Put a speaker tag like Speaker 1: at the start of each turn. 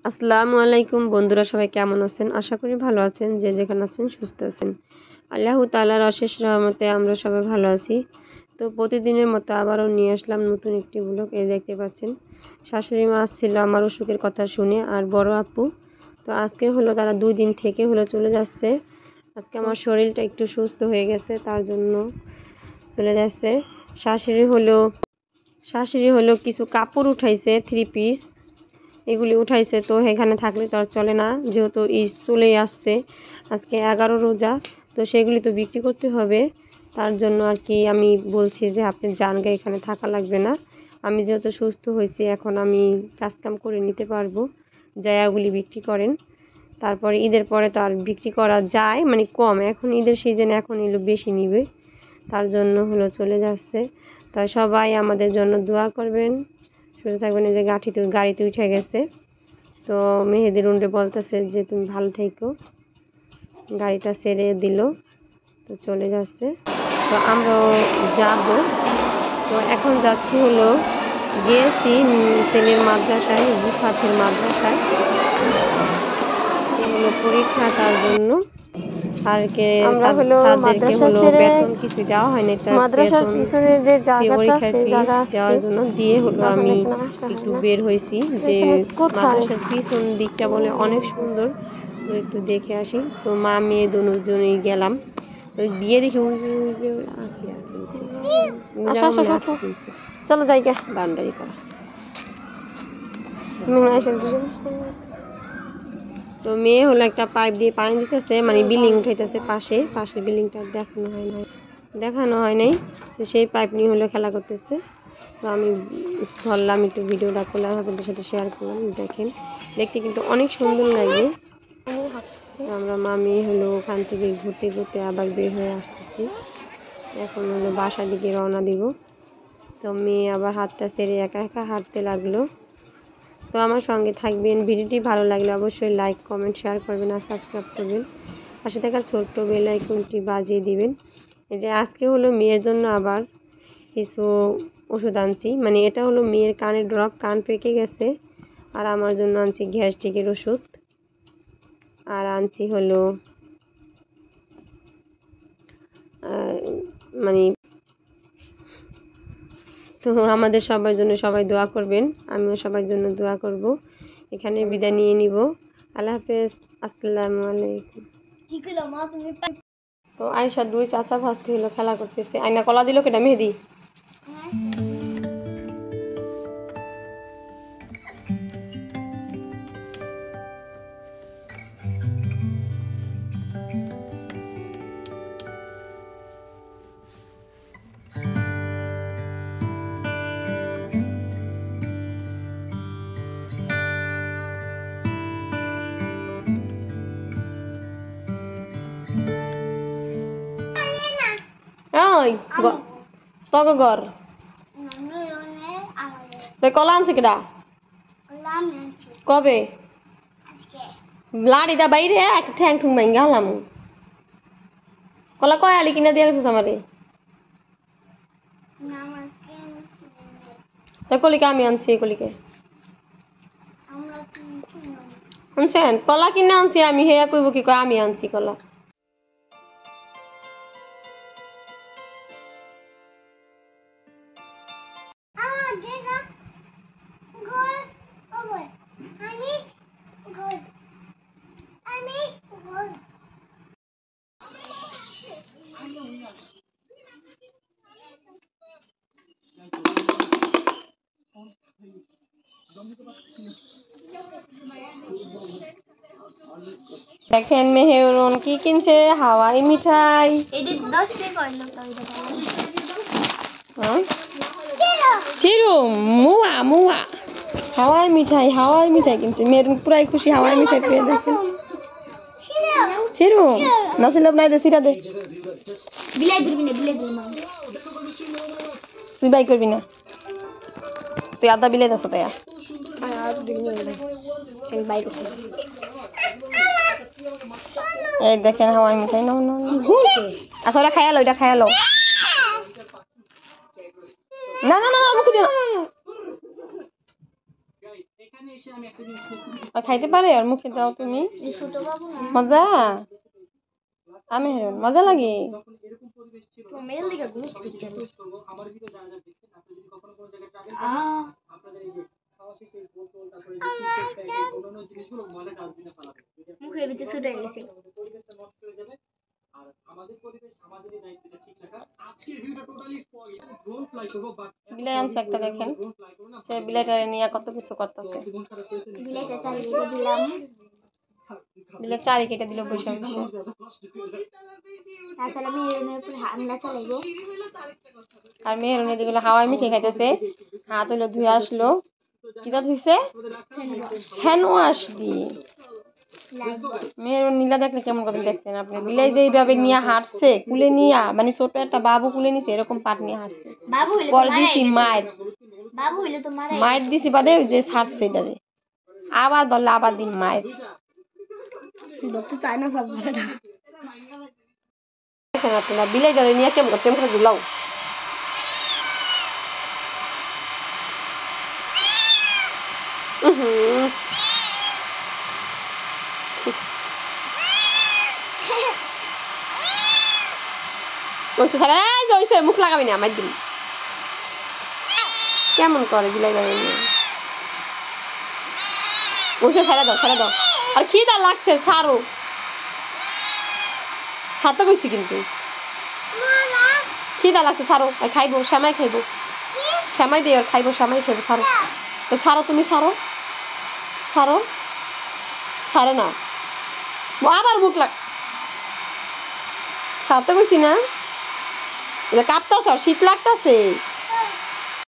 Speaker 1: আসসালামু আলাইকুম বন্ধুরা, সবাই কেমন আছেন? আশা করি ভালো আছেন। যে যেখানে আছেন সুস্থ আছেন। আল্লাহ তাআলার অশেষ রহমতে আমরা সবাই ভালো আছি। তো প্রতিদিনের মতো আবারও নিয়ে আসলাম নতুন একটি ব্লগ। এই দেখতে পাচ্ছেন শাশুড়ি মা আসছিল আমার অসুখের কথা শুনে, আর বড় আপু। তো আজকে হলো তারা 2 দিন থেকে হলো চলে যাচ্ছে। আজকে আমার শরীরটা একটু সুস্থ হয়ে গেছে, তার জন্য চলে যাচ্ছে। শাশুড়ি হলো কিছু কাপড় উঠাইছে, 3 পিস এগুলি উঠাইছে। তো এখানে থাকলে তো আর চলে না, যেহেতু ঈদ চলেই আসছে, আজকে 11 রোজা। তো সেগুলি তো বিক্রি করতে হবে, তার জন্য আর কি আমি বলছি যে আপনি যান গে, এখানে থাকা লাগবে না। আমি যেহেতু সুস্থ হয়েছি, এখন আমি কাজকাম করে নিতে পারবো, যাই ওগুলি বিক্রি করেন। তারপরে ঈদের পরে তো আর বিক্রি করা যায় মানে কম, এখন ঈদের সিজনে এখন এগুলো বেশি নিবে, তার জন্য হলো চলে যাচ্ছে। তাই সবাই আমাদের জন্য দোয়া করবেন, সুস্থ থাকবেন। এই যে গাড়িতে উঠে গেছে। তো মেহেদি রুন্ডে বলতেছে যে তুমি ভালো থেকো, গাড়িটা ছেড়ে দিল, তো চলে যাচ্ছে। তো আমরাও যাব। তো এখন যাচ্ছি হলো, গিয়েছি ছেলের মাদ্রাসায়, জিফাতের মাদ্রাসায় হলো পরীক্ষা, তার জন্য স্যারকে বেতন কিছু দেওয়া হয়নি, মাদ্রাসার পিছনে যে জায়গাটা সেই জায়গা দেওয়ার জন্য দিয়ে হলো আমি একটু বের হয়েছি, যে মাদ্রাসার পিছন দিকটা বলে অনেক সুন্দর, তো একটু দেখে আসি। তো মা মেয়ে দুজনেই গেলাম। তো দিয়ে দেখি চলো জায়গা বাউন্ডারি করা। তো মেয়ে হলো একটা পাইপ দিয়ে পানি দিতেছে, মানে বিল্ডিং উঠাইতেছে, পাশে বিল্ডিংটা দেখানো হয় নাই। তো সেই পাইপ নিয়ে হলো খেলা করতেছে। তো আমি ধরলাম, একটু ভিডিওটা করলাম, আপনাদের সাথে শেয়ার করলাম। দেখেন, দেখতে কিন্তু অনেক সুন্দর লাগে। আমরা মামি হলো ওখান থেকে ঘুরতে ঘুরতে আবার বের হয়ে আসতেছি। এখন হলো বাসার দিকে রওনা দিব। তো মেয়ে আবার হাতটা ছেড়ে একা একা হাঁটতে লাগলো। তো আমার সঙ্গে থাকবেন। ভিডিওটি ভালো লাগলে অবশ্যই লাইক, কমেন্ট, শেয়ার করবেন আর সাবস্ক্রাইব করবেন। পাশে থাকা ছোট্ট বেল আইকনটি বাজিয়ে দিবেন। এই যে আজকে হলো মেয়ের জন্য আবার কিছু ওষুধ আনছি, মানে এটা হলো মেয়ের কানের ড্রপ, কান পেকে গেছে। আর আমার জন্য আনছি গ্যাস্ট্রিকের ওষুধ, আর আনছি হলো মানে। তো আমাদের সবার জন্য সবাই দোয়া করবেন, আমিও সবার জন্য দোয়া করব। এখানে বিদায় নিয়ে নিব। আল্লাহ হাফেজ, আসসালামু আলাইকুম। তো আয়সা 2 চাচা ভাস্তি হলো খেলা করতেছে। আয়না কলা দিল কেটা মেহেদি। ওই তগ ঘর কলা আনছে কেডা? কবে? লাড়িটা বাইরে এক ঠ্যাং ঠুং ভাঙ্গা হলাম। কলা কয় আলি কিনা দিয়ে গেছিস আমারে? তাই কলিকে আমি আনছি, কলিকে আনছেন? কলা কিনে আনছি আমি, হেয়া কইব কি কয় আমি আনছি কলা। দেখেন মেহেরুন কি কিনছে, হাওয়াই মিঠাই। চিরু মুয়া মুয়া হাওয়াই মিঠাই কিনছে। মেহেরুন পুরাই খুশি হাওয়াই মিঠাই পেয়ে। দেখেন চিরু নাসিল নাই দে, সিরা দে। তুই বাই করবি না, তুই আদা বিলাই দাস তাইয়া। এই দেখেন হাওয়াই মিঠাই। নাও নাও আচ্ছা, ওটা খাইয়া লো, এটা খাইয়া লো। না না না, আমাকে দিও না। খাইতে পারে আর মুখে দাও তুমি মজা আমি হেরন মজা লাগে
Speaker 2: মুখের ভিতরে ছুটে গেছে
Speaker 1: বিলাই আনছে একটা দেখেন সে বিলাইটা নিয়ে কত কিছু করতেছে
Speaker 2: বিলাইটা চালিয়ে দিলাম
Speaker 1: বিলাই চারি কেটে দিল বসে বসে
Speaker 2: তাছাড়া মেরুনের উপর হামলা চালাইবো
Speaker 1: আর মেহরুন এদিকে হাওয়াই মিঠে খাইতেছে হাত হইলো ধুয়ে আসলো কিটা ধুইছে হ্যান্ড ওয়াশ দিয়ে মেহরুন নীলা দেখলে কেমন কথা দেখছেন আপনি বিলাই যে এইভাবে নিয়ে হাঁটছে কুলে নিয়ে মানে ছোট একটা বাবু কুলে নিছে এরকম পাট নিয়ে হাঁটছে পরে দিছি মায়ের মায়ের দিছি বাদে যে ছাড়ছে এটারে আবার ধরলে আবার দিন মায়ের
Speaker 2: ধরতে চায় না সব
Speaker 1: দেখেন আপনারা বিলাইটারে নিয়ে কেমন করছেন করে ঝুলাও মুখ লাগাবি না আমার দিন কেমন করে বিলাই নিয়ে বসে ছেড়ে দাও আর খিদা লাগছে সারো ছাড়তে কইছি কিন্তু খিদা লাগছে সারো আর খাইবো শ্যামাই খাইবো শ্যামাই দিয়ে আর খাইবো শ্যামাই খাইবো সারো তো সারো তুমি সারো না আবার মুখ লাগ ছাড়তে কইছি না কাঁপতাছ শীত লাগতাছে